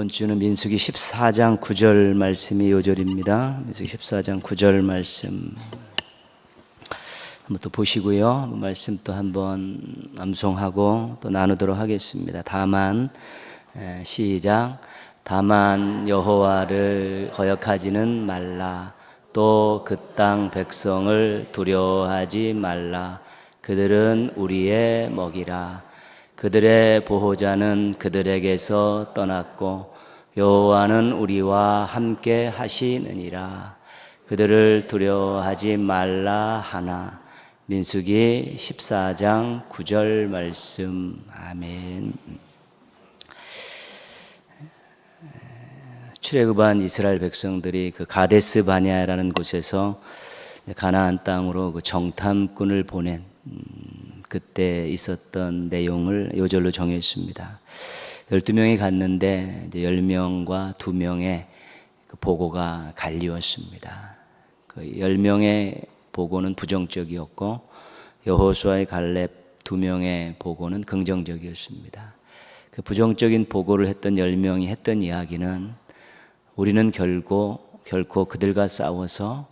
이번 주는 민수기 14장 9절 말씀이 요절입니다. 민수기 14장 9절 말씀 한번 또 보시고요. 말씀 또 한번 암송하고 또 나누도록 하겠습니다. 다만 시작. 다만 여호와를 거역하지는 말라. 또 그 땅 백성을 두려워하지 말라. 그들은 우리의 먹이라. 그들의 보호자는 그들에게서 떠났고 여호와는 우리와 함께 하시느니라. 그들을 두려워하지 말라 하나. 민수기 14장 9절 말씀. 아멘. 출애굽한 이스라엘 백성들이 그 가데스 바네아라는 곳에서 가나안 땅으로 그 정탐꾼을 보낸 그때 있었던 내용을 요절로 정했습니다. 12명이 갔는데 이제 10명과 2명의 그 보고가 갈리웠습니다. 그 10명의 보고는 부정적이었고 여호수아의 갈렙 2명의 보고는 긍정적이었습니다. 그 부정적인 보고를 했던 10명이 했던 이야기는 우리는 결코 그들과 싸워서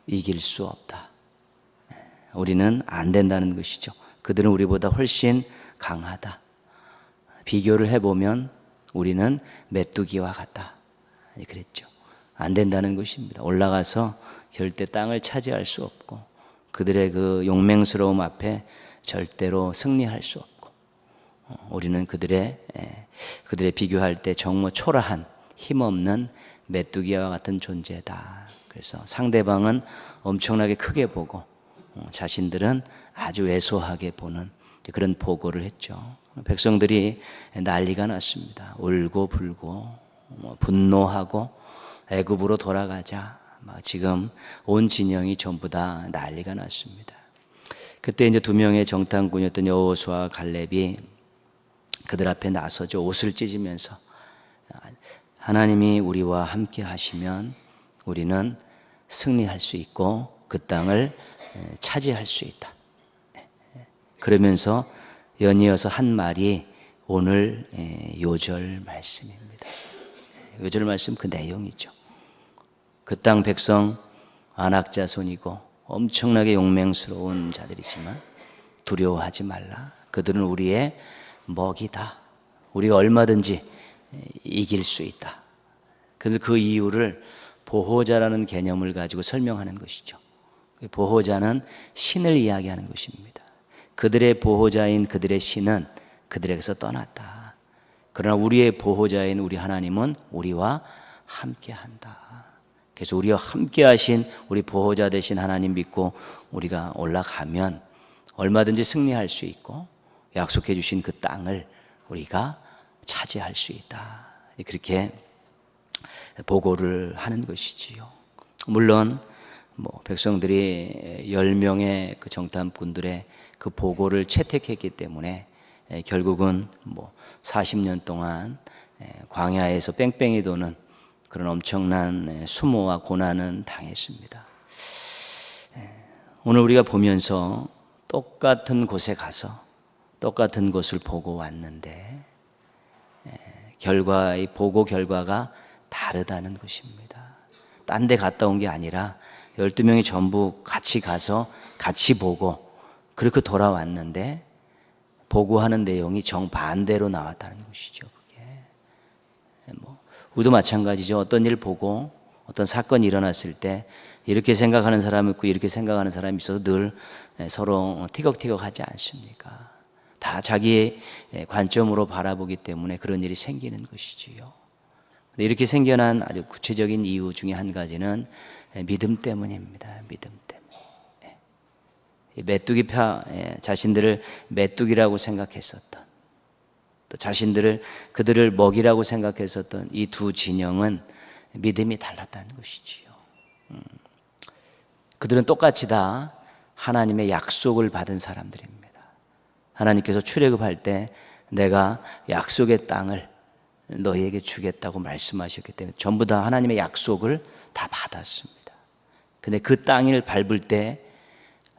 이길 수 없다. 우리는 안 된다는 것이죠. 그들은 우리보다 훨씬 강하다. 비교를 해보면 우리는 메뚜기와 같다. 그랬죠. 안 된다는 것입니다. 올라가서 절대 땅을 차지할 수 없고 그들의 그 용맹스러움 앞에 절대로 승리할 수 없고 우리는 그들의 비교할 때 정말 초라한 힘없는 메뚜기와 같은 존재다. 그래서 상대방은 엄청나게 크게 보고 자신들은 아주 왜소하게 보는 그런 보고를 했죠. 백성들이 난리가 났습니다. 울고 불고 분노하고 애굽으로 돌아가자. 지금 온 진영이 전부 다 난리가 났습니다. 그때 이제 2명의 정탐꾼이었던 여호수아와 갈렙이 그들 앞에 나서죠. 옷을 찢으면서 하나님이 우리와 함께 하시면 우리는 승리할 수 있고 그 땅을 차지할 수 있다. 그러면서 연이어서 한 말이 오늘 요절 말씀입니다. 요절 말씀 그 내용이죠. 그 땅 백성 아낙 자손이고 엄청나게 용맹스러운 자들이지만 두려워하지 말라. 그들은 우리의 먹이다. 우리가 얼마든지 이길 수 있다. 그런데 그 이유를 보호자라는 개념을 가지고 설명하는 것이죠. 보호자는 신을 이야기하는 것입니다. 그들의 보호자인 그들의 신은 그들에게서 떠났다. 그러나 우리의 보호자인 우리 하나님은 우리와 함께한다. 그래서 우리와 함께하신 우리 보호자 되신 하나님 믿고 우리가 올라가면 얼마든지 승리할 수 있고 약속해 주신 그 땅을 우리가 차지할 수 있다. 그렇게 보고를 하는 것이지요. 물론 백성들이 10명의 그 정탐꾼들의 그 보고를 채택했기 때문에 결국은 40년 동안 광야에서 뺑뺑이 도는 그런 엄청난 수모와 고난은 당했습니다. 오늘 우리가 보면서 똑같은 곳에 가서 똑같은 것을 보고 왔는데 보고 결과가 다르다는 것입니다. 딴 데 갔다 온 게 아니라 12명이 전부 같이 가서 같이 보고 그렇게 돌아왔는데 보고하는 내용이 정반대로 나왔다는 것이죠. 그게 우리도 마찬가지죠. 어떤 일 보고 어떤 사건이 일어났을 때 이렇게 생각하는 사람이 있고 이렇게 생각하는 사람이 있어서 늘 서로 티격태격하지 않습니까? 다 자기의 관점으로 바라보기 때문에 그런 일이 생기는 것이지요. 이렇게 생겨난 아주 구체적인 이유 중에 한 가지는 믿음 때문입니다. 믿음 때문에. 자신들을 메뚜기라고 생각했었던, 또 그들을 먹이라고 생각했었던 이 두 진영은 믿음이 달랐다는 것이지요. 그들은 똑같이 다 하나님의 약속을 받은 사람들입니다. 하나님께서 출애굽할 때 내가 약속의 땅을 너희에게 주겠다고 말씀하셨기 때문에 전부 다 하나님의 약속을 다 받았습니다. 근데 그 땅을 밟을 때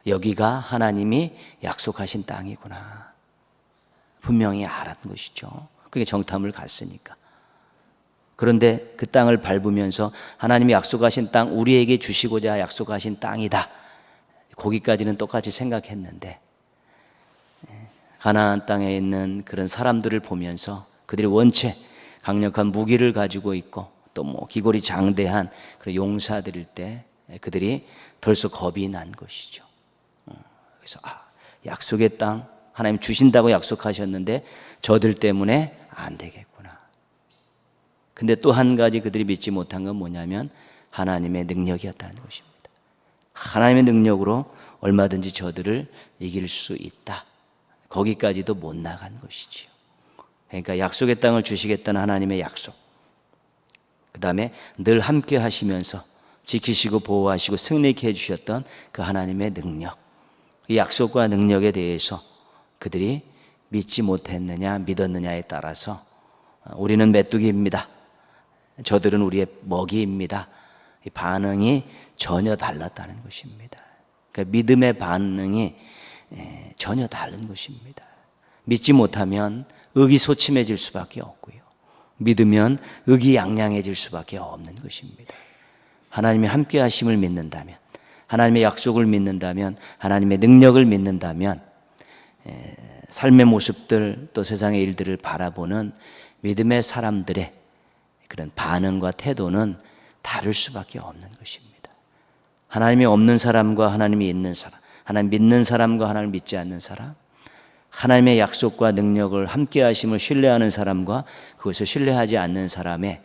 여기가 하나님이 약속하신 땅이구나 분명히 알았던 것이죠. 그게 정탐을 갔으니까. 그런데 그 땅을 밟으면서 하나님이 약속하신 땅, 우리에게 주시고자 약속하신 땅이다, 거기까지는 똑같이 생각했는데 가나안 땅에 있는 그런 사람들을 보면서 그들이 원체 강력한 무기를 가지고 있고 또 뭐 기골이 장대한 그런 용사들일 때 그들이 덜컥 겁이 난 것이죠. 그래서 약속의 땅 하나님 주신다고 약속하셨는데 저들 때문에 안 되겠구나. 근데 또 한 가지 그들이 믿지 못한 건 뭐냐면 하나님의 능력이었다는 것입니다. 하나님의 능력으로 얼마든지 저들을 이길 수 있다, 거기까지도 못 나간 것이지요. 그러니까 약속의 땅을 주시겠다는 하나님의 약속, 그 다음에 늘 함께 하시면서 지키시고 보호하시고 승리케 해주셨던 그 하나님의 능력, 이 약속과 능력에 대해서 그들이 믿지 못했느냐 믿었느냐에 따라서 우리는 메뚜기입니다, 저들은 우리의 먹이입니다, 이 반응이 전혀 달랐다는 것입니다. 그러니까 믿음의 반응이 전혀 다른 것입니다. 믿지 못하면 의기소침해질 수밖에 없고요, 믿으면 의기양양해질 수밖에 없는 것입니다. 하나님의 함께 하심을 믿는다면, 하나님의 약속을 믿는다면, 하나님의 능력을 믿는다면 삶의 모습들 또 세상의 일들을 바라보는 믿음의 사람들의 그런 반응과 태도는 다를 수밖에 없는 것입니다. 하나님이 없는 사람과 하나님이 있는 사람, 하나님 믿는 사람과 하나님 믿지 않는 사람, 하나님의 약속과 능력을 함께 하심을 신뢰하는 사람과 그것을 신뢰하지 않는 사람의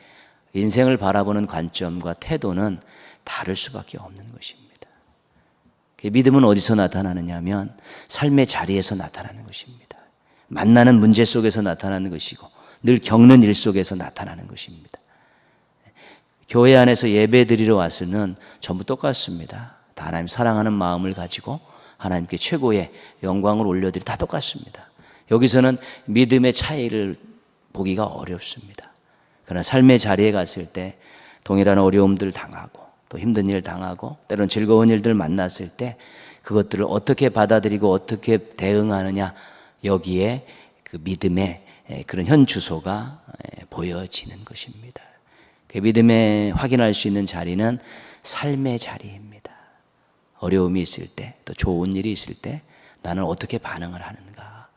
인생을 바라보는 관점과 태도는 다를 수밖에 없는 것입니다. 믿음은 어디서 나타나느냐 하면 삶의 자리에서 나타나는 것입니다. 만나는 문제 속에서 나타나는 것이고 늘 겪는 일 속에서 나타나는 것입니다. 교회 안에서 예배 드리러 와서는 전부 똑같습니다. 다 하나님 사랑하는 마음을 가지고 하나님께 최고의 영광을 올려드리, 다 똑같습니다. 여기서는 믿음의 차이를 보기가 어렵습니다. 그러나 삶의 자리에 갔을 때 동일한 어려움들 당하고 또 힘든 일 당하고 때로는 즐거운 일들 만났을 때 그것들을 어떻게 받아들이고 어떻게 대응하느냐, 여기에 그 믿음의 그런 현 주소가 보여지는 것입니다. 그 믿음에 확인할 수 있는 자리는 삶의 자리입니다. 어려움이 있을 때, 또 좋은 일이 있을 때 나는 어떻게 반응을 하는가,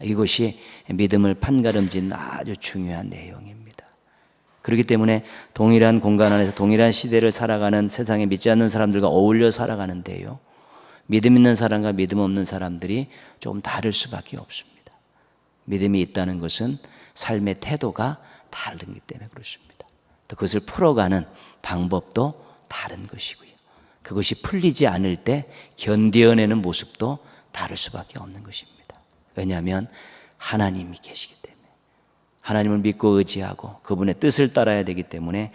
이것이 믿음을 판가름짓는 아주 중요한 내용입니다. 그렇기 때문에 동일한 공간 안에서 동일한 시대를 살아가는 세상에 믿지 않는 사람들과 어울려 살아가는데요, 믿음 있는 사람과 믿음 없는 사람들이 조금 다를 수밖에 없습니다. 믿음이 있다는 것은 삶의 태도가 다르기 때문에 그렇습니다. 또 그것을 풀어가는 방법도 다른 것이고요, 그것이 풀리지 않을 때 견뎌내는 모습도 다를 수밖에 없는 것입니다. 왜냐하면 하나님이 계시기 때문에, 하나님을 믿고 의지하고 그분의 뜻을 따라야 되기 때문에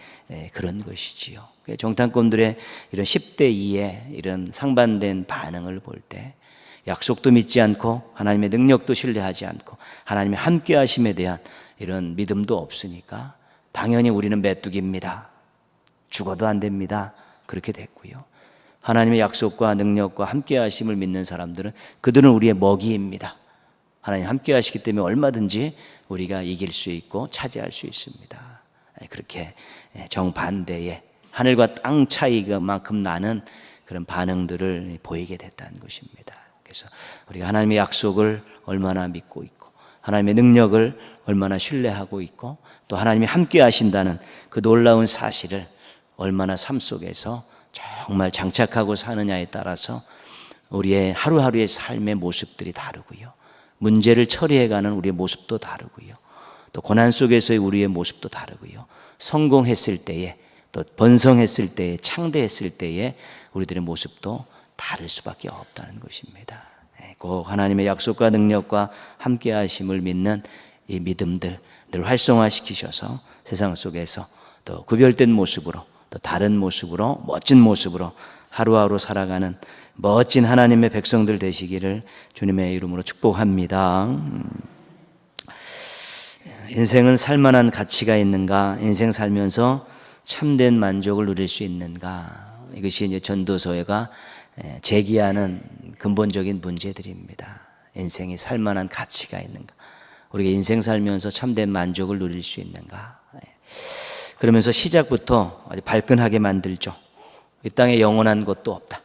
그런 것이지요. 정탐꾼들의 이런 10대 2의 이런 상반된 반응을 볼 때 약속도 믿지 않고 하나님의 능력도 신뢰하지 않고 하나님의 함께 하심에 대한 이런 믿음도 없으니까 당연히 우리는 메뚜기입니다, 죽어도 안 됩니다, 그렇게 됐고요. 하나님의 약속과 능력과 함께 하심을 믿는 사람들은 그들은 우리의 먹이입니다. 하나님 함께 하시기 때문에 얼마든지 우리가 이길 수 있고 차지할 수 있습니다. 그렇게 정반대의 하늘과 땅 차이만큼 나는 그런 반응들을 보이게 됐다는 것입니다. 그래서 우리가 하나님의 약속을 얼마나 믿고 있고 하나님의 능력을 얼마나 신뢰하고 있고 또 하나님이 함께 하신다는 그 놀라운 사실을 얼마나 삶 속에서 정말 장착하고 사느냐에 따라서 우리의 하루하루의 삶의 모습들이 다르고요, 문제를 처리해가는 우리의 모습도 다르고요, 또 고난 속에서의 우리의 모습도 다르고요, 성공했을 때에 또 번성했을 때에 창대했을 때에 우리들의 모습도 다를 수밖에 없다는 것입니다. 꼭 하나님의 약속과 능력과 함께 하심을 믿는 이 믿음들 늘 활성화시키셔서 세상 속에서 또 구별된 모습으로 또 다른 모습으로 멋진 모습으로 하루하루 살아가는 멋진 하나님의 백성들 되시기를 주님의 이름으로 축복합니다. 인생은 살만한 가치가 있는가? 인생 살면서 참된 만족을 누릴 수 있는가? 이것이 이제 전도서회가 제기하는 근본적인 문제들입니다. 인생이 살만한 가치가 있는가? 우리가 인생 살면서 참된 만족을 누릴 수 있는가? 그러면서 시작부터 아주 발끈하게 만들죠. 이 땅에 영원한 것도 없다.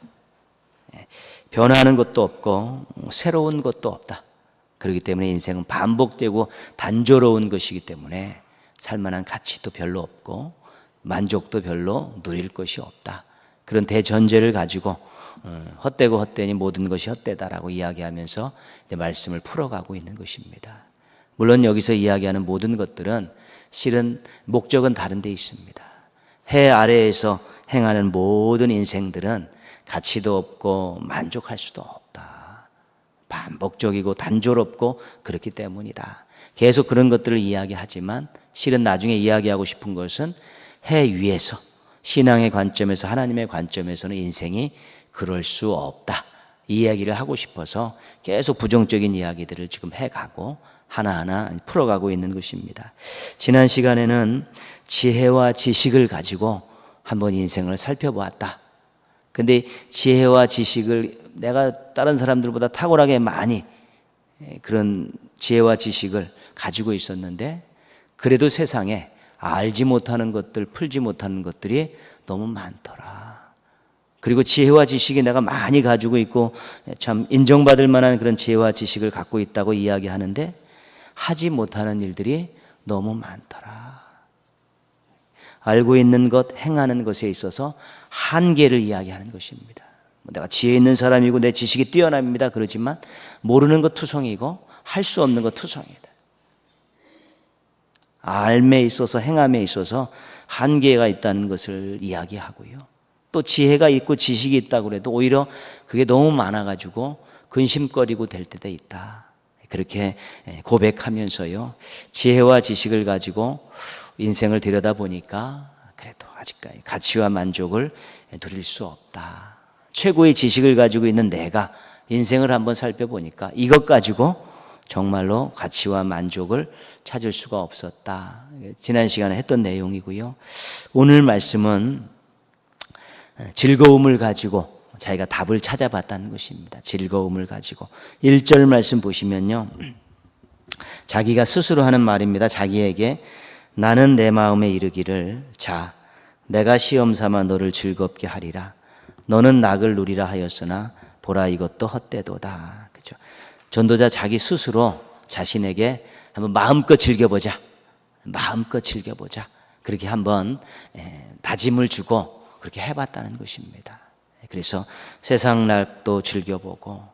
변하는 것도 없고 새로운 것도 없다. 그렇기 때문에 인생은 반복되고 단조로운 것이기 때문에 살만한 가치도 별로 없고 만족도 별로 누릴 것이 없다. 그런 대전제를 가지고 헛되고 헛되니 모든 것이 헛되다라고 이야기하면서 말씀을 풀어가고 있는 것입니다. 물론 여기서 이야기하는 모든 것들은 실은 목적은 다른 데 있습니다. 해 아래에서 행하는 모든 인생들은 가치도 없고 만족할 수도 없다. 반복적이고 단조롭고 그렇기 때문이다. 계속 그런 것들을 이야기하지만 실은 나중에 이야기하고 싶은 것은 해 위에서 신앙의 관점에서 하나님의 관점에서는 인생이 그럴 수 없다. 이 이야기를 하고 싶어서 계속 부정적인 이야기들을 지금 해가고 하나하나 풀어가고 있는 것입니다. 지난 시간에는 지혜와 지식을 가지고 한번 인생을 살펴보았다. 근데 지혜와 지식을 내가 다른 사람들보다 탁월하게 많이 그런 지혜와 지식을 가지고 있었는데 그래도 세상에 알지 못하는 것들, 풀지 못하는 것들이 너무 많더라. 그리고 지혜와 지식이 내가 많이 가지고 있고 참 인정받을 만한 그런 지혜와 지식을 갖고 있다고 이야기하는데 하지 못하는 일들이 너무 많더라. 알고 있는 것, 행하는 것에 있어서 한계를 이야기하는 것입니다. 내가 지혜 있는 사람이고 내 지식이 뛰어납니다. 그러지만 모르는 것 투성이고 할 수 없는 것 투성이다. 알매 있어서 행함에 있어서 한계가 있다는 것을 이야기하고요. 또 지혜가 있고 지식이 있다고 해도 오히려 그게 너무 많아가지고 근심거리고 될 때도 있다. 그렇게 고백하면서요. 지혜와 지식을 가지고 인생을 들여다보니까 그래도 아직까지 가치와 만족을 누릴 수 없다. 최고의 지식을 가지고 있는 내가 인생을 한번 살펴보니까 이것 가지고 정말로 가치와 만족을 찾을 수가 없었다. 지난 시간에 했던 내용이고요. 오늘 말씀은 즐거움을 가지고 자기가 답을 찾아봤다는 것입니다. 즐거움을 가지고 1절 말씀 보시면요. 자기가 스스로 하는 말입니다. 자기에게 나는 내 마음에 이르기를 자 내가 시험 삼아 너를 즐겁게 하리라. 너는 낙을 누리라 하였으나 보라 이것도 헛되도다. 그렇죠? 전도자 자기 스스로 자신에게 한번 마음껏 즐겨보자. 마음껏 즐겨보자. 그렇게 한번 다짐을 주고 그렇게 해봤다는 것입니다. 그래서 세상 낙도 즐겨보고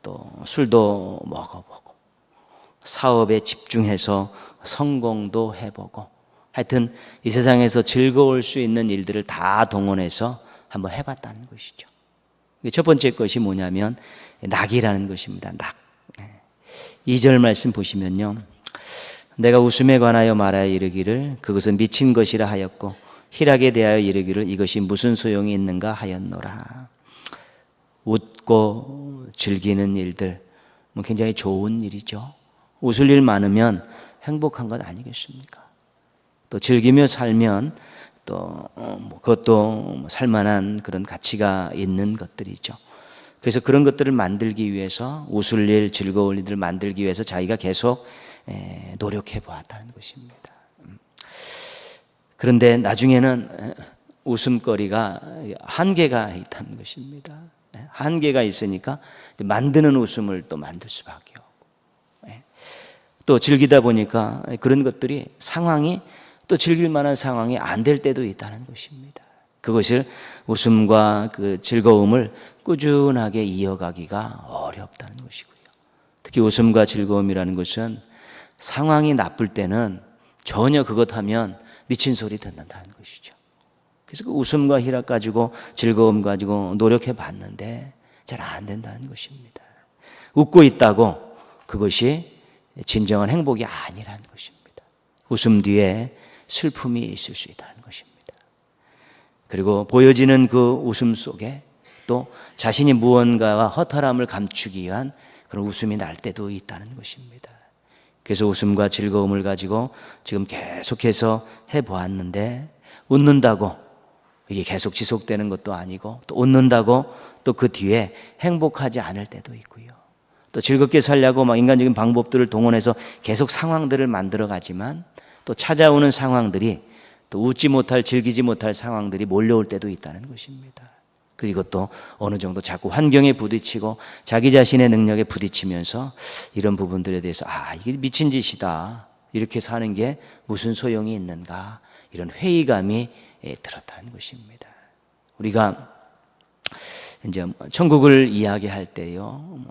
또 술도 먹어보고 사업에 집중해서 성공도 해보고 하여튼 이 세상에서 즐거울 수 있는 일들을 다 동원해서 한번 해봤다는 것이죠. 첫 번째 것이 뭐냐면 낙이라는 것입니다. 낙. 2절 말씀 보시면요. 내가 웃음에 관하여 말하여 이르기를 그것은 미친 것이라 하였고 희락에 대하여 이르기를 이것이 무슨 소용이 있는가 하였노라. 웃고 즐기는 일들 굉장히 좋은 일이죠. 웃을 일 많으면 행복한 것 아니겠습니까? 또 즐기며 살면 또 그것도 살만한 그런 가치가 있는 것들이죠. 그래서 그런 것들을 만들기 위해서 웃을 일, 즐거울 일들을 만들기 위해서 자기가 계속 노력해 보았다는 것입니다. 그런데 나중에는 웃음거리가 한계가 있다는 것입니다. 한계가 있으니까 만드는 웃음을 또 만들 수밖에 없고 또 즐기다 보니까 그런 것들이 상황이 또 즐길 만한 상황이 안 될 때도 있다는 것입니다. 그것을 웃음과 그 즐거움을 꾸준하게 이어가기가 어렵다는 것이고요. 특히 웃음과 즐거움이라는 것은 상황이 나쁠 때는 전혀 그것 하면 미친 소리 듣는다는 것이죠. 그래서 그 웃음과 희락 가지고 즐거움 가지고 노력해 봤는데 잘 안 된다는 것입니다. 웃고 있다고 그것이 진정한 행복이 아니라는 것입니다. 웃음 뒤에 슬픔이 있을 수 있다는 것입니다. 그리고 보여지는 그 웃음 속에 또 자신이 무언가와 허탈함을 감추기 위한 그런 웃음이 날 때도 있다는 것입니다. 그래서 웃음과 즐거움을 가지고 지금 계속해서 해보았는데 웃는다고 이게 계속 지속되는 것도 아니고 또 웃는다고 또 그 뒤에 행복하지 않을 때도 있고요. 또 즐겁게 살려고 막 인간적인 방법들을 동원해서 계속 상황들을 만들어 가지만 또 찾아오는 상황들이 또 웃지 못할, 즐기지 못할 상황들이 몰려올 때도 있다는 것입니다. 그리고 또 어느 정도 자꾸 환경에 부딪히고 자기 자신의 능력에 부딪히면서 이런 부분들에 대해서 이게 미친 짓이다, 이렇게 사는 게 무슨 소용이 있는가, 이런 회의감이 들었다는 것입니다. 우리가 이제 천국을 이야기할 때요,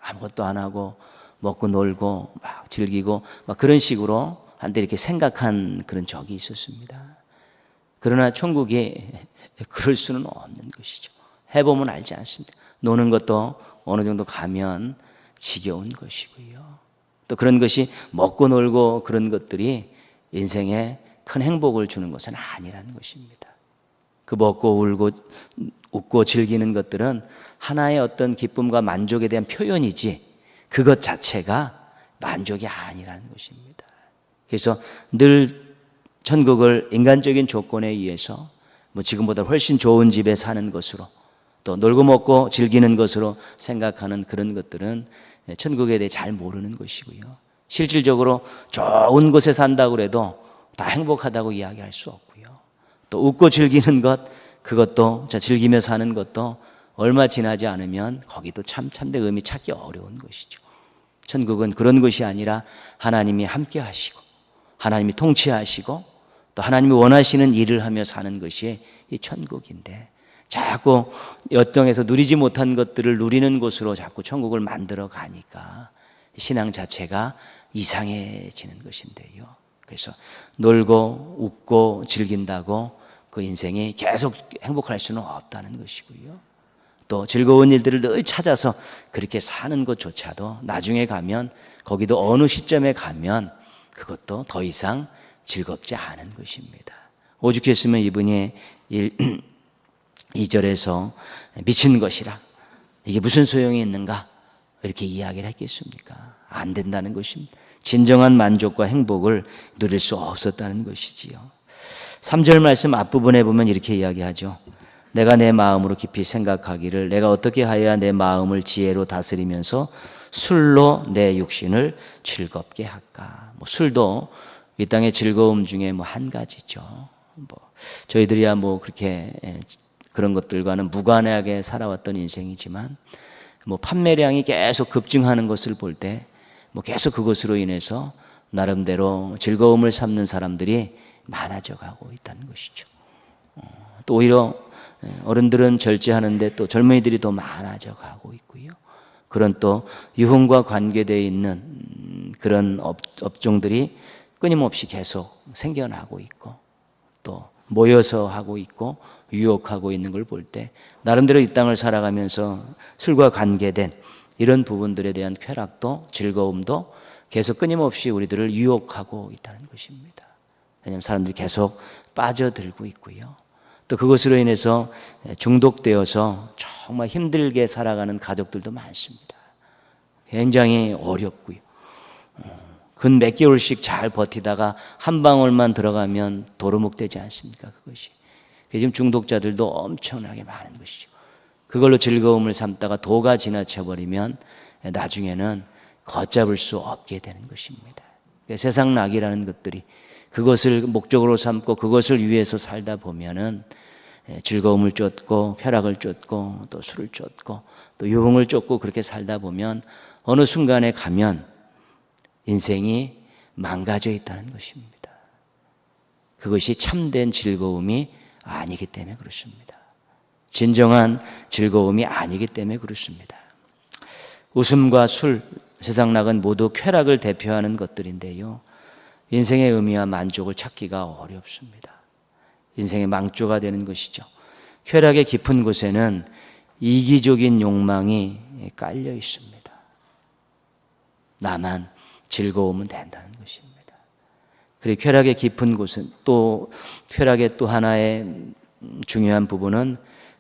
아무것도 안 하고 먹고 놀고 막 즐기고 막 그런 식으로 한때 이렇게 생각한 그런 적이 있었습니다. 그러나 천국이 그럴 수는 없는 것이죠. 해보면 알지 않습니다. 노는 것도 어느 정도 가면 지겨운 것이고요. 또 그런 것이 먹고 놀고 그런 것들이 인생에 큰 행복을 주는 것은 아니라는 것입니다. 그 먹고 울고 웃고 즐기는 것들은 하나의 어떤 기쁨과 만족에 대한 표현이지 그것 자체가 만족이 아니라는 것입니다. 그래서 늘 천국을 인간적인 조건에 의해서 지금보다 훨씬 좋은 집에 사는 것으로, 또 놀고 먹고 즐기는 것으로 생각하는 그런 것들은 천국에 대해 잘 모르는 것이고요. 실질적으로 좋은 곳에 산다고 해도 다 행복하다고 이야기할 수 없고요. 또 웃고 즐기는 것, 그것도 즐기며 사는 것도 얼마 지나지 않으면 거기도 참된 의미 찾기 어려운 것이죠. 천국은 그런 것이 아니라 하나님이 함께 하시고 하나님이 통치하시고 또 하나님이 원하시는 일을 하며 사는 것이 이 천국인데, 자꾸 여땅에서 누리지 못한 것들을 누리는 곳으로 자꾸 천국을 만들어 가니까 신앙 자체가 이상해지는 것인데요. 그래서 놀고 웃고 즐긴다고 그 인생이 계속 행복할 수는 없다는 것이고요. 또 즐거운 일들을 늘 찾아서 그렇게 사는 것조차도 나중에 가면, 거기도 어느 시점에 가면 그것도 더 이상 즐겁지 않은 것입니다. 오죽했으면 이분이 2절에서 미친 것이라, 이게 무슨 소용이 있는가, 이렇게 이야기를 했겠습니까? 안 된다는 것입니다. 진정한 만족과 행복을 누릴 수 없었다는 것이지요. 3절 말씀 앞부분에 보면 이렇게 이야기하죠. 내가 내 마음으로 깊이 생각하기를, 내가 어떻게 하여야 내 마음을 지혜로 다스리면서 술로 내 육신을 즐겁게 할까. 술도 이 땅의 즐거움 중에 한 가지죠. 저희들이야 그렇게 그런 것들과는 무관하게 살아왔던 인생이지만, 판매량이 계속 급증하는 것을 볼 때 계속 그것으로 인해서 나름대로 즐거움을 삼는 사람들이 많아져 가고 있다는 것이죠. 또 오히려 어른들은 절제하는데 또 젊은이들이 더 많아져 가고 있고요. 그런 또 유흥과 관계되어 있는 그런 업종들이 끊임없이 계속 생겨나고 있고 또 모여서 하고 있고 유혹하고 있는 걸 볼 때, 나름대로 이 땅을 살아가면서 술과 관계된 이런 부분들에 대한 쾌락도 즐거움도 계속 끊임없이 우리들을 유혹하고 있다는 것입니다. 왜냐하면 사람들이 계속 빠져들고 있고요. 또 그것으로 인해서 중독되어서 정말 힘들게 살아가는 가족들도 많습니다. 굉장히 어렵고요. 근 몇 개월씩 잘 버티다가 한 방울만 들어가면 도루묵 되지 않습니까? 그것이. 지금 중독자들도 엄청나게 많은 것이죠. 그걸로 즐거움을 삼다가 도가 지나쳐버리면 나중에는 걷잡을 수 없게 되는 것입니다. 세상 낙이라는 것들이 그것을 목적으로 삼고 그것을 위해서 살다 보면은 즐거움을 쫓고 쾌락을 쫓고 또 술을 쫓고 또 유흥을 쫓고 그렇게 살다 보면 어느 순간에 가면 인생이 망가져 있다는 것입니다. 그것이 참된 즐거움이 아니기 때문에 그렇습니다. 진정한 즐거움이 아니기 때문에 그렇습니다. 웃음과 술, 세상 낙은 모두 쾌락을 대표하는 것들인데요, 인생의 의미와 만족을 찾기가 어렵습니다. 인생의 망조가 되는 것이죠. 쾌락의 깊은 곳에는 이기적인 욕망이 깔려 있습니다. 나만 즐거우면 된다는 것입니다. 그리고 쾌락의 깊은 곳은 또 쾌락의 또 하나의 중요한 부분은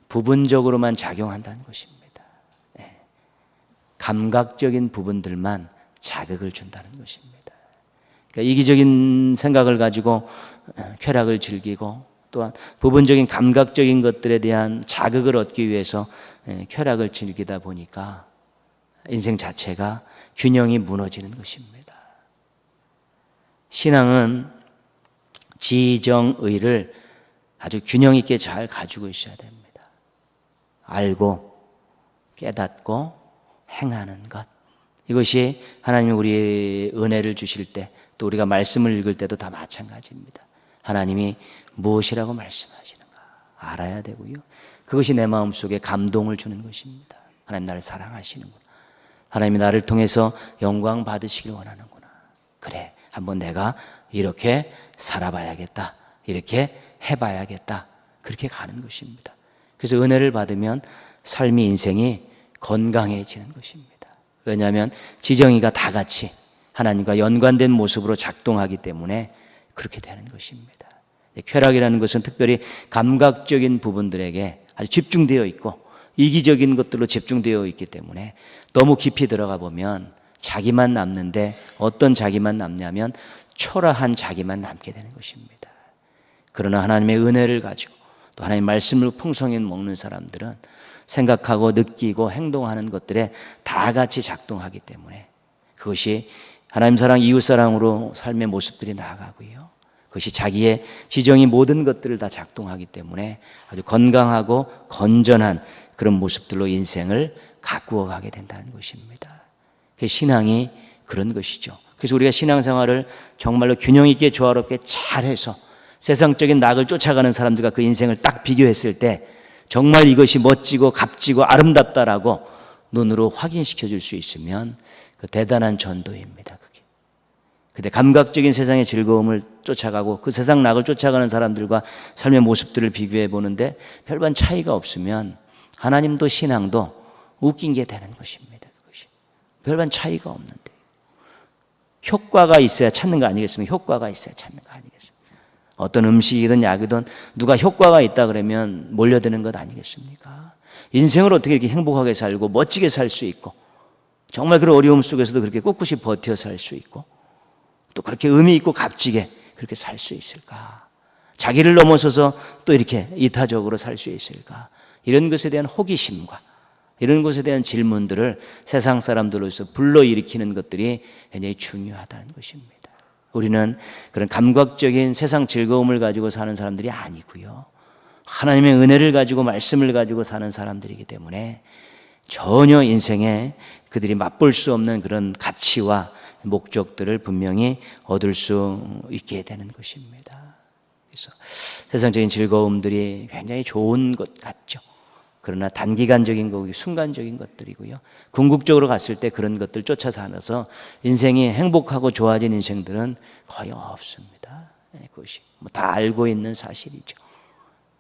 부분적으로만 작용한다는 것입니다. 감각적인 부분들만 자극을 준다는 것입니다. 그러니까 이기적인 생각을 가지고 쾌락을 즐기고 또한 부분적인 감각적인 것들에 대한 자극을 얻기 위해서 쾌락을 즐기다 보니까 인생 자체가 균형이 무너지는 것입니다. 신앙은 지정의를 아주 균형 있게 잘 가지고 있어야 됩니다. 알고 깨닫고 행하는 것, 이것이 하나님이 우리의 은혜를 주실 때, 또 우리가 말씀을 읽을 때도 다 마찬가지입니다. 하나님이 무엇이라고 말씀하시는가 알아야 되고요, 그것이 내 마음속에 감동을 주는 것입니다. 하나님 나를 사랑하시는구나, 하나님이 나를 통해서 영광 받으시길 원하는구나, 그래 한번 내가 이렇게 살아봐야겠다, 이렇게 해봐야겠다, 그렇게 가는 것입니다. 그래서 은혜를 받으면 삶이, 인생이 건강해지는 것입니다. 왜냐하면 지정의가 다 같이 하나님과 연관된 모습으로 작동하기 때문에 그렇게 되는 것입니다. 쾌락이라는 것은 특별히 감각적인 부분들에게 아주 집중되어 있고 이기적인 것들로 집중되어 있기 때문에 너무 깊이 들어가 보면 자기만 남는데, 어떤 자기만 남냐면 초라한 자기만 남게 되는 것입니다. 그러나 하나님의 은혜를 가지고 또 하나님의 말씀을 풍성히 먹는 사람들은 생각하고 느끼고 행동하는 것들에 다 같이 작동하기 때문에 그것이 하나님 사랑, 이웃 사랑으로 삶의 모습들이 나아가고요, 그것이 자기의 지정이 모든 것들을 다 작동하기 때문에 아주 건강하고 건전한 그런 모습들로 인생을 가꾸어 가게 된다는 것입니다. 그 신앙이 그런 것이죠. 그래서 우리가 신앙생활을 정말로 균형 있게 조화롭게 잘해서 세상적인 낙을 쫓아가는 사람들과 그 인생을 딱 비교했을 때 정말 이것이 멋지고 값지고 아름답다라고 눈으로 확인시켜 줄 수 있으면 그 대단한 전도입니다. 그게. 근데 감각적인 세상의 즐거움을 쫓아가고 그 세상 낙을 쫓아가는 사람들과 삶의 모습들을 비교해 보는데 별반 차이가 없으면 하나님도 신앙도 웃긴 게 되는 것입니다. 그것이 별반 차이가 없는데, 효과가 있어야 찾는 거 아니겠습니까? 효과가 있어야 찾는 거 아니겠습니까? 어떤 음식이든 약이든 누가 효과가 있다 그러면 몰려드는 것 아니겠습니까? 인생을 어떻게 이렇게 행복하게 살고 멋지게 살 수 있고, 정말 그런 어려움 속에서도 그렇게 꿋꿋이 버텨 살 수 있고, 또 그렇게 의미 있고 값지게 그렇게 살 수 있을까? 자기를 넘어서서 또 이렇게 이타적으로 살 수 있을까? 이런 것에 대한 호기심과 이런 것에 대한 질문들을 세상 사람들로서 불러일으키는 것들이 굉장히 중요하다는 것입니다. 우리는 그런 감각적인 세상 즐거움을 가지고 사는 사람들이 아니고요, 하나님의 은혜를 가지고 말씀을 가지고 사는 사람들이기 때문에 전혀 인생에 그들이 맛볼 수 없는 그런 가치와 목적들을 분명히 얻을 수 있게 되는 것입니다. 그래서 세상적인 즐거움들이 굉장히 좋은 것 같죠. 그러나 단기간적인 거고 순간적인 것들이고요, 궁극적으로 갔을 때 그런 것들 쫓아 살아서 인생이 행복하고 좋아진 인생들은 거의 없습니다. 그것이 다 알고 있는 사실이죠.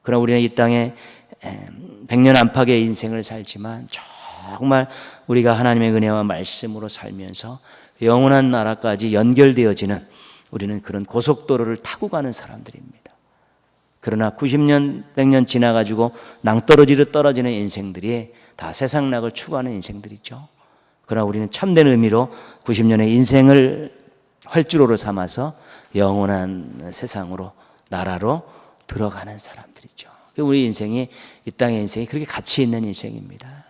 그러나 우리는 이 땅에 100년 안팎의 인생을 살지만 정말 우리가 하나님의 은혜와 말씀으로 살면서 영원한 나라까지 연결되어지는, 우리는 그런 고속도로를 타고 가는 사람들입니다. 그러나 90년, 100년 지나가지고 낭떠러지로 떨어지는 인생들이 다 세상 낙을 추구하는 인생들이죠. 그러나 우리는 참된 의미로 90년의 인생을 활주로로 삼아서 영원한 세상으로, 나라로 들어가는 사람들이죠. 우리 인생이, 이 땅의 인생이 그렇게 가치 있는 인생입니다.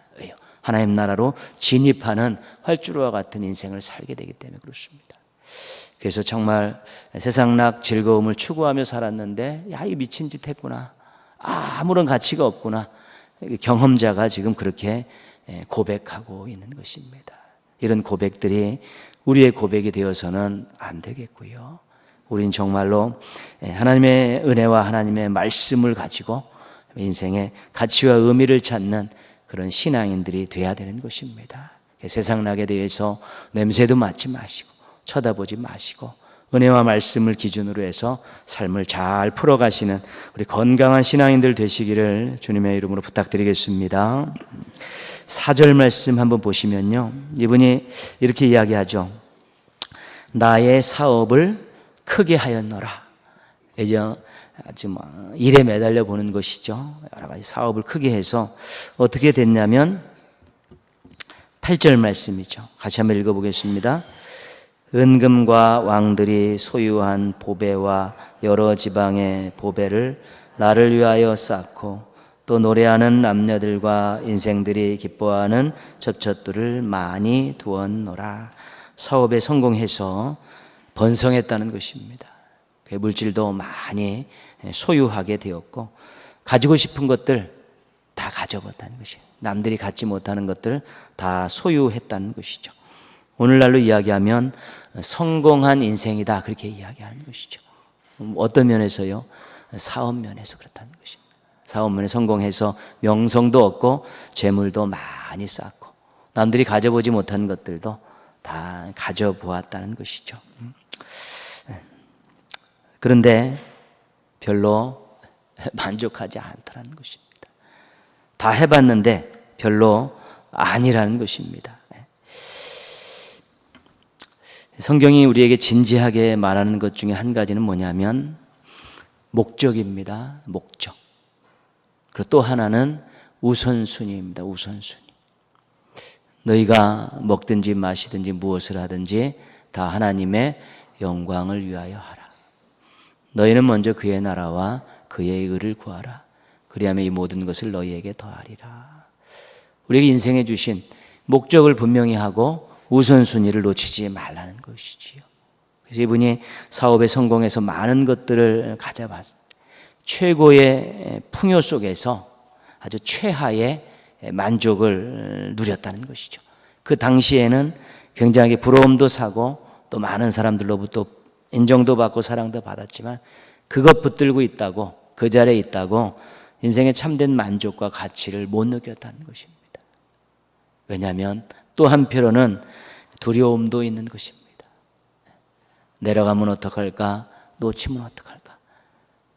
하나님 나라로 진입하는 활주로와 같은 인생을 살게 되기 때문에 그렇습니다. 그래서 정말 세상락 즐거움을 추구하며 살았는데, 야, 이 미친 짓 했구나, 아무런 가치가 없구나, 경험자가 지금 그렇게 고백하고 있는 것입니다. 이런 고백들이 우리의 고백이 되어서는 안 되겠고요, 우린 정말로 하나님의 은혜와 하나님의 말씀을 가지고 인생의 가치와 의미를 찾는 그런 신앙인들이 돼야 되는 것입니다. 세상 낙에 대해서 냄새도 맡지 마시고 쳐다보지 마시고 은혜와 말씀을 기준으로 해서 삶을 잘 풀어가시는 우리 건강한 신앙인들 되시기를 주님의 이름으로 부탁드리겠습니다. 4절 말씀 한번 보시면요, 이분이 이렇게 이야기하죠. 나의 사업을 크게 하였노라. 이제 아주 일에 매달려 보는 것이죠. 여러 가지 사업을 크게 해서 어떻게 됐냐면 8절 말씀이죠. 같이 한번 읽어보겠습니다. 은금과 왕들이 소유한 보배와 여러 지방의 보배를 나를 위하여 쌓고, 또 노래하는 남녀들과 인생들이 기뻐하는 젖젖들을 많이 두었노라. 사업에 성공해서 번성했다는 것입니다. 물질도 많이 소유하게 되었고 가지고 싶은 것들 다 가져봤다는 것이에요. 남들이 갖지 못하는 것들 다 소유했다는 것이죠. 오늘날로 이야기하면 성공한 인생이다 그렇게 이야기하는 것이죠. 어떤 면에서요? 사업 면에서 그렇다는 것입니다. 사업 면에 성공해서 명성도 얻고 재물도 많이 쌓고 남들이 가져보지 못한 것들도 다 가져보았다는 것이죠. 그런데 별로 만족하지 않더라는 것입니다. 다 해봤는데 별로 아니라는 것입니다. 성경이 우리에게 진지하게 말하는 것 중에 한 가지는 뭐냐면 목적입니다. 목적. 그리고 또 하나는 우선순위입니다. 우선순위. 너희가 먹든지 마시든지 무엇을 하든지 다 하나님의 영광을 위하여 하라. 너희는 먼저 그의 나라와 그의 의를 구하라. 그리하면 이 모든 것을 너희에게 더하리라. 우리에게 인생에 주신 목적을 분명히 하고 우선순위를 놓치지 말라는 것이지요. 그래서 이분이 사업에 성공해서 많은 것들을 가져봤습니다. 최고의 풍요 속에서 아주 최하의 만족을 누렸다는 것이죠. 그 당시에는 굉장히 부러움도 사고 또 많은 사람들로부터 인정도 받고 사랑도 받았지만 그것 붙들고 있다고 그 자리에 있다고 인생의 참된 만족과 가치를 못 느꼈다는 것입니다. 왜냐하면 또 한편으로는 두려움도 있는 것입니다. 내려가면 어떡할까? 놓치면 어떡할까?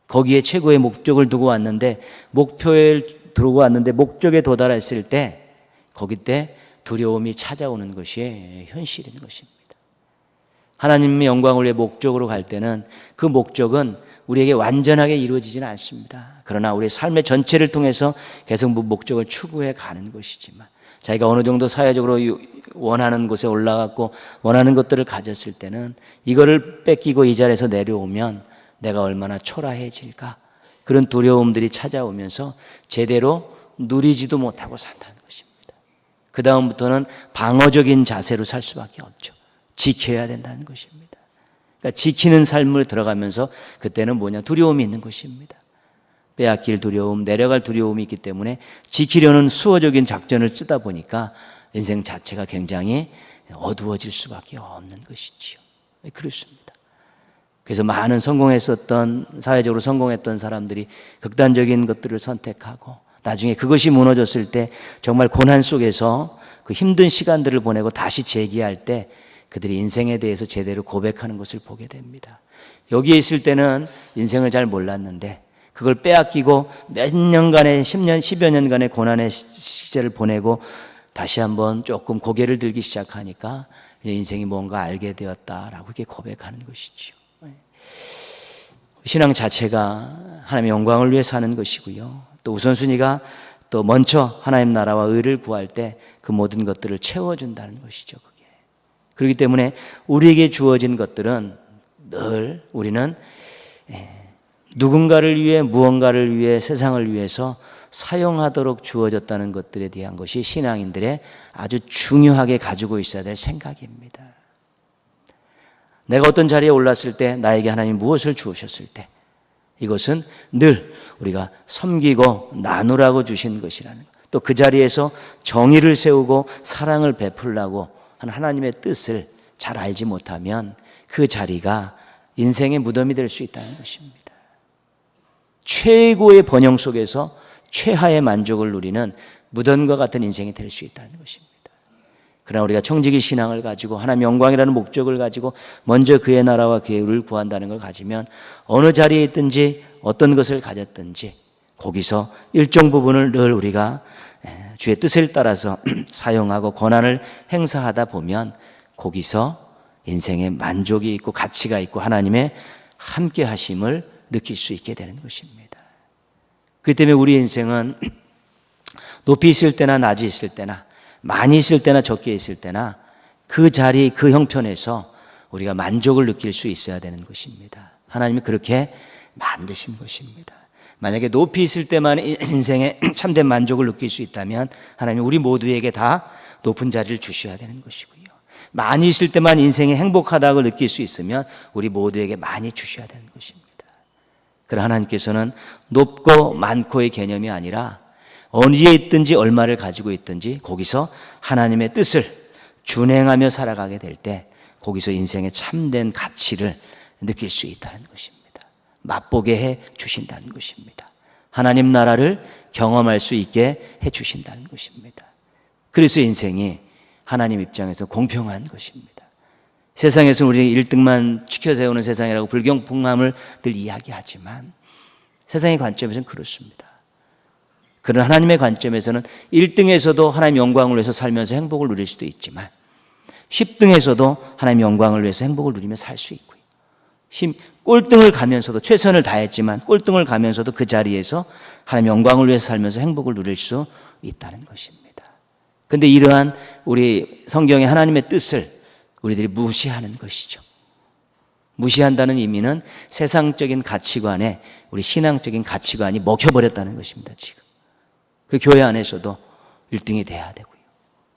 거기에 최고의 목적을 두고 왔는데 목표에 두고 왔는데 목적에 도달했을 때 거기 때 두려움이 찾아오는 것이 현실인 것입니다. 하나님의 영광을 위해 목적으로 갈 때는 그 목적은 우리에게 완전하게 이루어지지는 않습니다. 그러나 우리의 삶의 전체를 통해서 계속 목적을 추구해 가는 것이지만 자기가 어느 정도 사회적으로 원하는 곳에 올라갔고 원하는 것들을 가졌을 때는 이거를 뺏기고 이 자리에서 내려오면 내가 얼마나 초라해질까? 그런 두려움들이 찾아오면서 제대로 누리지도 못하고 산다는 것입니다. 그 다음부터는 방어적인 자세로 살 수밖에 없죠. 지켜야 된다는 것입니다. 그러니까 지키는 삶을 들어가면서 그때는 뭐냐? 두려움이 있는 것입니다. 빼앗길 두려움, 내려갈 두려움이 있기 때문에 지키려는 수호적인 작전을 쓰다 보니까 인생 자체가 굉장히 어두워질 수밖에 없는 것이지요. 그렇습니다. 그래서 많은 성공했었던, 사회적으로 성공했던 사람들이 극단적인 것들을 선택하고 나중에 그것이 무너졌을 때 정말 고난 속에서 그 힘든 시간들을 보내고 다시 재기할 때 그들이 인생에 대해서 제대로 고백하는 것을 보게 됩니다. 여기에 있을 때는 인생을 잘 몰랐는데 그걸 빼앗기고 몇 년간의 10년, 10여 년간의 고난의 시절을 보내고 다시 한번 조금 고개를 들기 시작하니까 인생이 뭔가 알게 되었다라고 이렇게 고백하는 것이죠. 신앙 자체가 하나님의 영광을 위해 사는 것이고요. 또 우선순위가 또 먼저 하나님 나라와 의를 구할 때 그 모든 것들을 채워준다는 것이죠. 그게. 그렇기 때문에 우리에게 주어진 것들은 늘 우리는 누군가를 위해 무언가를 위해 세상을 위해서 사용하도록 주어졌다는 것들에 대한 것이 신앙인들의 아주 중요하게 가지고 있어야 될 생각입니다. 내가 어떤 자리에 올랐을 때 나에게 하나님이 무엇을 주셨을 때 이것은 늘 우리가 섬기고 나누라고 주신 것이라는 것. 또 그 자리에서 정의를 세우고 사랑을 베풀라고 하는 하나님의 뜻을 잘 알지 못하면 그 자리가 인생의 무덤이 될 수 있다는 것입니다. 최고의 번영 속에서 최하의 만족을 누리는 무덤과 같은 인생이 될 수 있다는 것입니다. 그러나 우리가 청지기 신앙을 가지고 하나님의 영광이라는 목적을 가지고 먼저 그의 나라와 그의 의를 구한다는 걸 가지면 어느 자리에 있든지 어떤 것을 가졌든지 거기서 일정 부분을 늘 우리가 주의 뜻을 따라서 사용하고 권한을 행사하다 보면 거기서 인생의 만족이 있고 가치가 있고 하나님의 함께 하심을 느낄 수 있게 되는 것입니다. 그렇기 때문에 우리 인생은 높이 있을 때나 낮이 있을 때나 많이 있을 때나 적게 있을 때나 그 자리, 그 형편에서 우리가 만족을 느낄 수 있어야 되는 것입니다. 하나님이 그렇게 만드신 것입니다. 만약에 높이 있을 때만 인생에 참된 만족을 느낄 수 있다면 하나님이 우리 모두에게 다 높은 자리를 주셔야 되는 것이고요. 많이 있을 때만 인생이 행복하다고 느낄 수 있으면 우리 모두에게 많이 주셔야 되는 것입니다. 그러나 하나님께서는 높고 많고의 개념이 아니라 어디에 있든지 얼마를 가지고 있든지 거기서 하나님의 뜻을 준행하며 살아가게 될 때 거기서 인생의 참된 가치를 느낄 수 있다는 것입니다. 맛보게 해 주신다는 것입니다. 하나님 나라를 경험할 수 있게 해 주신다는 것입니다. 그래서 인생이 하나님 입장에서 공평한 것입니다. 세상에서 우리 1등만 지켜세우는 세상이라고 불공평함을 늘 이야기하지만 세상의 관점에서는 그렇습니다. 그러나 하나님의 관점에서는 1등에서도 하나님 영광을 위해서 살면서 행복을 누릴 수도 있지만 10등에서도 하나님 영광을 위해서 행복을 누리며 살 수 있고요. 꼴등을 가면서도 최선을 다했지만 꼴등을 가면서도 그 자리에서 하나님 영광을 위해서 살면서 행복을 누릴 수 있다는 것입니다. 그런데 이러한 우리 성경의 하나님의 뜻을 우리들이 무시하는 것이죠. 무시한다는 의미는 세상적인 가치관에 우리 신앙적인 가치관이 먹혀버렸다는 것입니다. 지금 그 교회 안에서도 1등이 돼야 되고요.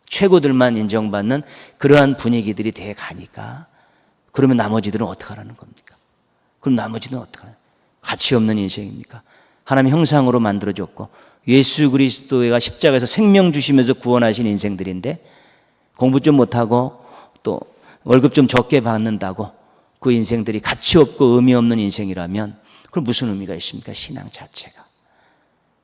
최고들만 인정받는 그러한 분위기들이 돼 가니까 그러면 나머지들은 어떻게 하라는 겁니까? 그럼 나머지는 어떻게 하라는 가치 없는 인생입니까? 하나님 형상으로 만들어줬고 예수 그리스도가 십자가에서 생명 주시면서 구원하신 인생들인데 공부 좀 못하고 또 월급 좀 적게 받는다고 그 인생들이 가치 없고 의미 없는 인생이라면 그럼 무슨 의미가 있습니까? 신앙 자체가.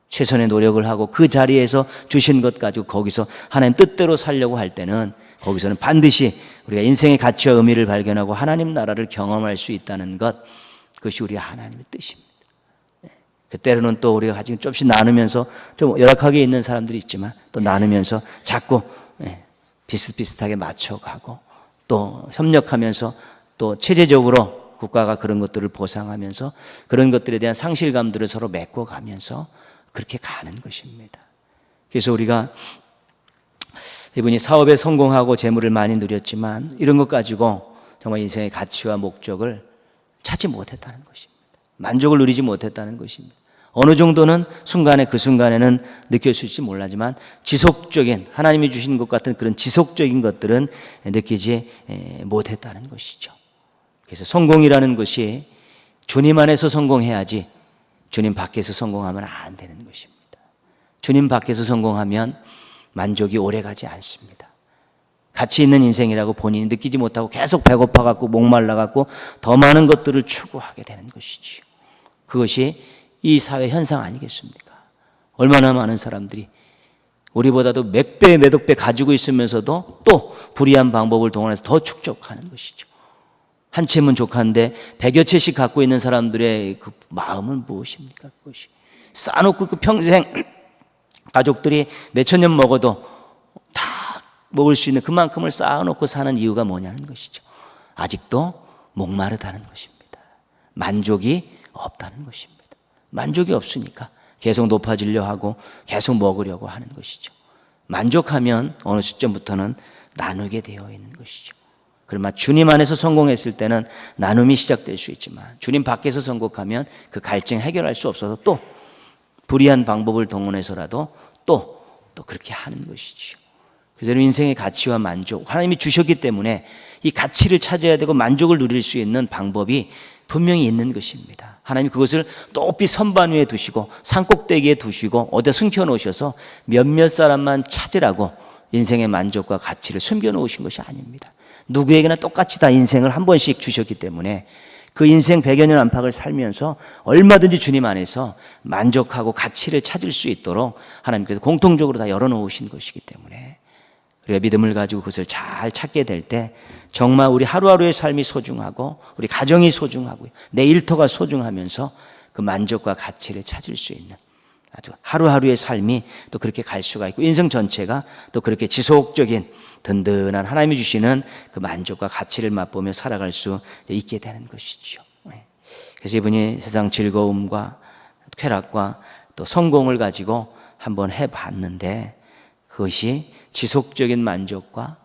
최선의 노력을 하고 그 자리에서 주신 것 가지고 거기서 하나님 뜻대로 살려고 할 때는 거기서는 반드시 우리가 인생의 가치와 의미를 발견하고 하나님 나라를 경험할 수 있다는 것, 그것이 우리 하나님의 뜻입니다. 때로는 또 우리가 가지고 조금씩 나누면서 좀 열악하게 있는 사람들이 있지만 또 나누면서 자꾸 비슷비슷하게 맞춰가고 또 협력하면서 또 체제적으로 국가가 그런 것들을 보상하면서 그런 것들에 대한 상실감들을 서로 메꿔가면서 그렇게 가는 것입니다. 그래서 우리가 이분이 사업에 성공하고 재물을 많이 누렸지만 이런 것 가지고 정말 인생의 가치와 목적을 찾지 못했다는 것입니다. 만족을 누리지 못했다는 것입니다. 어느 정도는 순간에 그 순간에는 느낄 수 있을지 몰라지만 지속적인 하나님이 주신 것 같은 그런 지속적인 것들은 느끼지 못했다는 것이죠. 그래서 성공이라는 것이 주님 안에서 성공해야지 주님 밖에서 성공하면 안 되는 것입니다. 주님 밖에서 성공하면 만족이 오래가지 않습니다. 가치 있는 인생이라고 본인이 느끼지 못하고 계속 배고파갖고 목말라갖고 더 많은 것들을 추구하게 되는 것이지요. 그것이 이 사회 현상 아니겠습니까? 얼마나 많은 사람들이 우리보다도 몇 배, 몇억 배 가지고 있으면서도 또 불의한 방법을 동원해서 더 축적하는 것이죠. 한 채면 족한데 100여 채씩 갖고 있는 사람들의 그 마음은 무엇입니까? 그것이 쌓아놓고 그 평생 가족들이 몇천 년 먹어도 다 먹을 수 있는 그만큼을 쌓아놓고 사는 이유가 뭐냐는 것이죠. 아직도 목마르다는 것입니다. 만족이 없다는 것입니다. 만족이 없으니까 계속 높아지려 하고 계속 먹으려고 하는 것이죠. 만족하면 어느 시점부터는 나누게 되어 있는 것이죠. 그러나 주님 안에서 성공했을 때는 나눔이 시작될 수 있지만 주님 밖에서 성공하면 그 갈증 해결할 수 없어서 또 불의한 방법을 동원해서라도 또 그렇게 하는 것이죠. 그래서 인생의 가치와 만족, 하나님이 주셨기 때문에 이 가치를 찾아야 되고 만족을 누릴 수 있는 방법이 분명히 있는 것입니다. 하나님이 그것을 높이 선반 위에 두시고 산꼭대기에 두시고 어디다 숨겨놓으셔서 몇몇 사람만 찾으라고 인생의 만족과 가치를 숨겨놓으신 것이 아닙니다. 누구에게나 똑같이 다 인생을 한 번씩 주셨기 때문에 그 인생 100여 년 안팎을 살면서 얼마든지 주님 안에서 만족하고 가치를 찾을 수 있도록 하나님께서 공통적으로 다 열어놓으신 것이기 때문에 우리가 믿음을 가지고 그것을 잘 찾게 될 때 정말 우리 하루하루의 삶이 소중하고 우리 가정이 소중하고요. 내 일터가 소중하면서 그 만족과 가치를 찾을 수 있는 아주 하루하루의 삶이 또 그렇게 갈 수가 있고 인생 전체가 또 그렇게 지속적인 든든한 하나님이 주시는 그 만족과 가치를 맛보며 살아갈 수 있게 되는 것이죠. 그래서 이분이 세상 즐거움과 쾌락과 또 성공을 가지고 한번 해봤는데 그것이 지속적인 만족과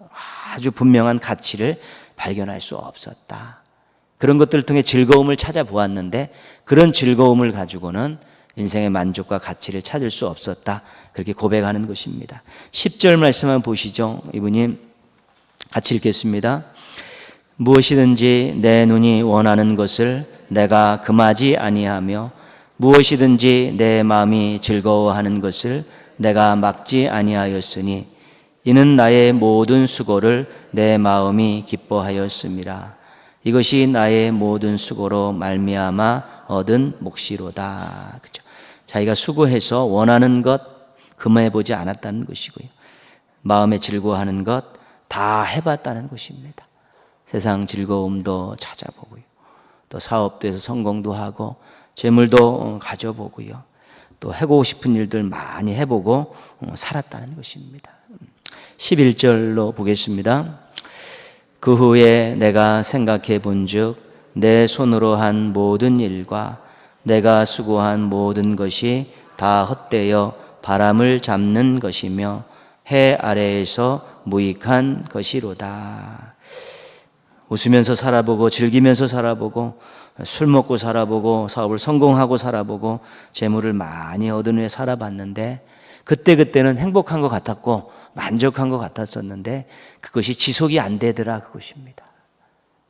아주 분명한 가치를 발견할 수 없었다. 그런 것들을 통해 즐거움을 찾아보았는데 그런 즐거움을 가지고는 인생의 만족과 가치를 찾을 수 없었다. 그렇게 고백하는 것입니다. 10절 말씀 한번 보시죠. 이분이 같이 읽겠습니다. 무엇이든지 내 눈이 원하는 것을 내가 금하지 아니하며 무엇이든지 내 마음이 즐거워하는 것을 내가 막지 아니하였으니 이는 나의 모든 수고를 내 마음이 기뻐하였음이라. 이것이 나의 모든 수고로 말미암아 얻은 몫이로다. 그렇죠? 자기가 수고해서 원하는 것 금해보지 않았다는 것이고요. 마음에 즐거워하는 것 다 해봤다는 것입니다. 세상 즐거움도 찾아보고요. 또 사업도 해서 성공도 하고 재물도 가져보고요. 또 해보고 싶은 일들 많이 해보고 살았다는 것입니다. 11절로 보겠습니다. 그 후에 내가 생각해 본즉 내 손으로 한 모든 일과 내가 수고한 모든 것이 다 헛되어 바람을 잡는 것이며 해 아래에서 무익한 것이로다. 웃으면서 살아보고 즐기면서 살아보고 술 먹고 살아보고 사업을 성공하고 살아보고 재물을 많이 얻은 후에 살아봤는데 그때는 행복한 것 같았고 만족한 것 같았었는데 그것이 지속이 안 되더라, 그것입니다.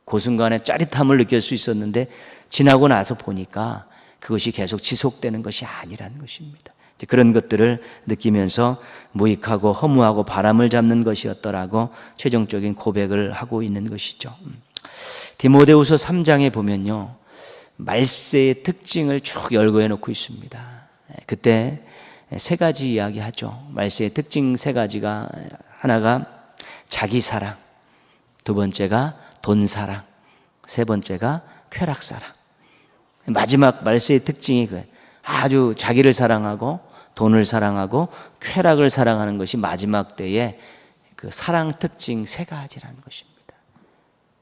그 순간에 짜릿함을 느낄 수 있었는데 지나고 나서 보니까 그것이 계속 지속되는 것이 아니라는 것입니다. 그런 것들을 느끼면서 무익하고 허무하고 바람을 잡는 것이었더라고 최종적인 고백을 하고 있는 것이죠. 디모데후서 3장에 보면요, 말세의 특징을 쭉 열거해 놓고 있습니다. 그때 세 가지 이야기하죠. 말세의 특징 세 가지가, 하나가 자기 사랑, 두 번째가 돈 사랑, 세 번째가 쾌락 사랑. 마지막 말세의 특징이 그예요. 아주 자기를 사랑하고 돈을 사랑하고 쾌락을 사랑하는 것이 마지막 때의 그 사랑 특징 세 가지라는 것입니다.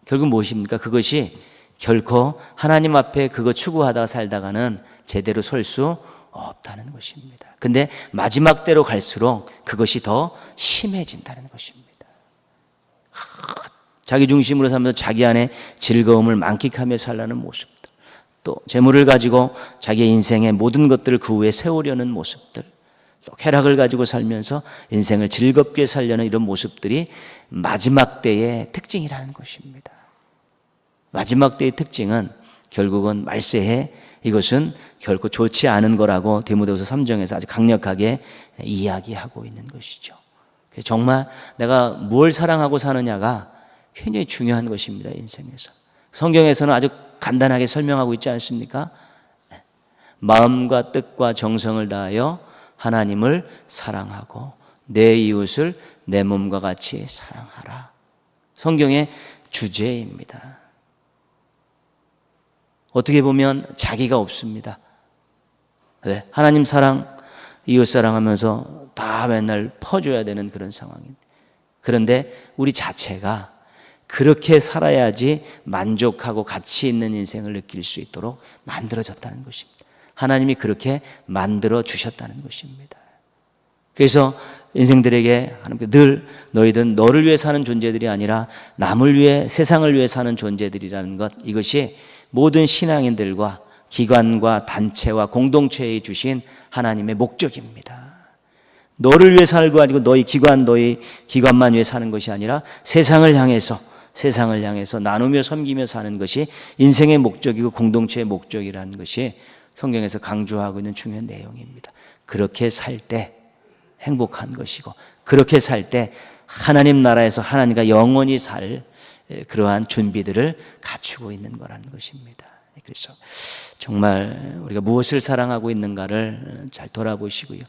결국 무엇입니까? 그것이 결코 하나님 앞에 그거 추구하다가 살다가는 제대로 설 수 없다는 것입니다. 근데 마지막 때로 갈수록 그것이 더 심해진다는 것입니다. 자기 중심으로 살면서 자기 안에 즐거움을 만끽하며 살라는 모습들, 또 재물을 가지고 자기의 인생의 모든 것들을 그 후에 세우려는 모습들, 또 쾌락을 가지고 살면서 인생을 즐겁게 살려는 이런 모습들이 마지막 때의 특징이라는 것입니다. 마지막 때의 특징은 결국은 말세에 이것은 결코 좋지 않은 거라고 디모데후서 3장에서 아주 강력하게 이야기하고 있는 것이죠. 정말 내가 무엇을 사랑하고 사느냐가 굉장히 중요한 것입니다, 인생에서. 성경에서는 아주 간단하게 설명하고 있지 않습니까? 마음과 뜻과 정성을 다하여 하나님을 사랑하고 내 이웃을 내 몸과 같이 사랑하라. 성경의 주제입니다. 어떻게 보면 자기가 없습니다. 네, 하나님 사랑, 이웃 사랑하면서 다 맨날 퍼줘야 되는 그런 상황입니다. 그런데 우리 자체가 그렇게 살아야지 만족하고 가치 있는 인생을 느낄 수 있도록 만들어졌다는 것입니다. 하나님이 그렇게 만들어 주셨다는 것입니다. 그래서 인생들에게 하나님께 늘 너희들은 너를 위해 사는 존재들이 아니라 남을 위해, 세상을 위해 사는 존재들이라는 것, 이것이 모든 신앙인들과 기관과 단체와 공동체에 주신 하나님의 목적입니다. 너를 위해 살고 아니고 너희 기관만 위해 사는 것이 아니라 세상을 향해서 나누며 섬기며 사는 것이 인생의 목적이고 공동체의 목적이라는 것이 성경에서 강조하고 있는 중요한 내용입니다. 그렇게 살 때 행복한 것이고, 그렇게 살 때 하나님 나라에서 하나님과 영원히 살 그러한 준비들을 갖추고 있는 거라는 것입니다. 그래서 정말 우리가 무엇을 사랑하고 있는가를 잘 돌아보시고요.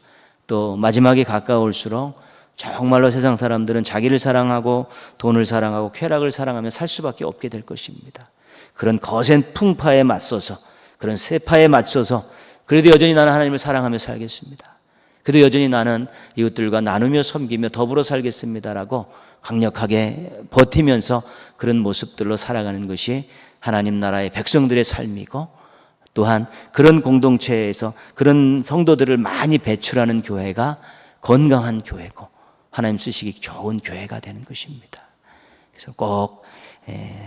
또 마지막에 가까울수록 정말로 세상 사람들은 자기를 사랑하고 돈을 사랑하고 쾌락을 사랑하며 살 수밖에 없게 될 것입니다. 그런 거센 풍파에 맞서서, 그런 세파에 맞서서 그래도 여전히 나는 하나님을 사랑하며 살겠습니다. 그래도 여전히 나는 이웃들과 나누며 섬기며 더불어 살겠습니다라고 강력하게 버티면서 그런 모습들로 살아가는 것이 하나님 나라의 백성들의 삶이고, 또한 그런 공동체에서 그런 성도들을 많이 배출하는 교회가 건강한 교회고 하나님 쓰시기 좋은 교회가 되는 것입니다. 그래서 꼭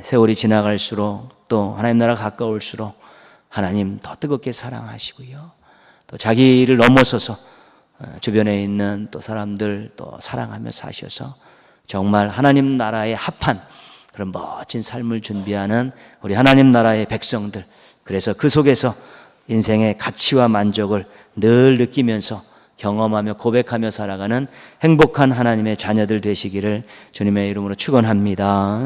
세월이 지나갈수록 또 하나님 나라가 가까울수록 하나님 더 뜨겁게 사랑하시고요, 또 자기를 넘어서서 주변에 있는 또 사람들 또 사랑하며 사셔서 정말 하나님 나라에 합한 그런 멋진 삶을 준비하는 우리 하나님 나라의 백성들, 그래서 그 속에서 인생의 가치와 만족을 늘 느끼면서 경험하며 고백하며 살아가는 행복한 하나님의 자녀들 되시기를 주님의 이름으로 축원합니다.